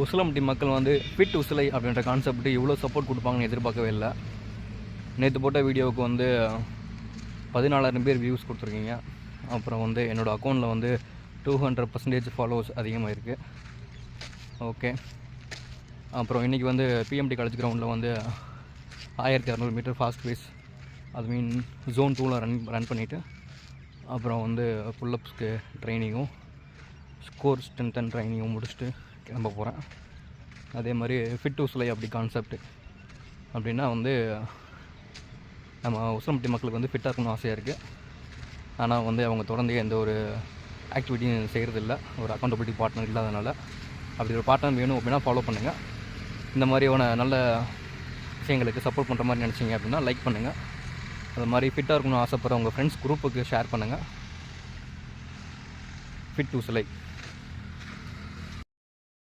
உசிலம்பட்டி மக்கள் வந்து ஃபிட் உசிலை அப்படின்ற கான்செப்ட் இவ்வளோ சப்போர்ட் கொடுப்பாங்கன்னு எதிர்பார்க்கவே இல்லை. நேற்று போட்ட வீடியோவுக்கு வந்து 14,000 பேர் வியூஸ் கொடுத்துருக்கீங்க. அப்புறம் வந்து என்னோடய அக்கௌண்ட்டில் வந்து 200% ஃபாலோவர்ஸ் அதிகமாக இருக்குது. ஓகே, அப்புறம் இன்றைக்கி வந்து பிஎம்டி காலேஜ் கிரவுண்டில் வந்து 1600 மீட்டர் ஃபாஸ்ட் பேஸ், அது மீன் ஜோன் 2ல் ரன் பண்ணிவிட்டு அப்புறம் வந்து புல்லப்ஸ்க்கு ட்ரைனிங்கும் ஸ்கோர் ஸ்ட்ரென்த் அண்ட் ட்ரைனிங்கும் முடிச்சுட்டு கிளம்ப போகிறேன். அதே மாதிரி ஃபிட் உசிலை அப்படி கான்செப்ட் அப்படின்னா வந்து நம்ம உசிலம்பட்டி மக்களுக்கு வந்து ஃபிட்டாக இருக்கணும்னு ஆசையாக இருக்குது. ஆனால் வந்து அவங்க தொடர்ந்து எந்த ஒரு ஆக்டிவிட்டியும் செய்கிறதில்ல, ஒரு அக்கௌண்டபிலிட்டி பார்ட்னர் இல்லாதனால. அப்படி ஒரு பார்ட்னர் வேணும் அப்படின்னா ஃபாலோ பண்ணுங்கள். இந்த மாதிரியான நல்ல விஷயங்களுக்கு சப்போர்ட் பண்ணுற மாதிரி நினச்சிங்க அப்படின்னா லைக் பண்ணுங்கள். அது மாதிரி ஃபிட்டாக இருக்கணும்னு ஆசைப்படுற உங்கள் ஃப்ரெண்ட்ஸ் குரூப்புக்கு ஷேர் பண்ணுங்கள். ஃபிட் உசிலை.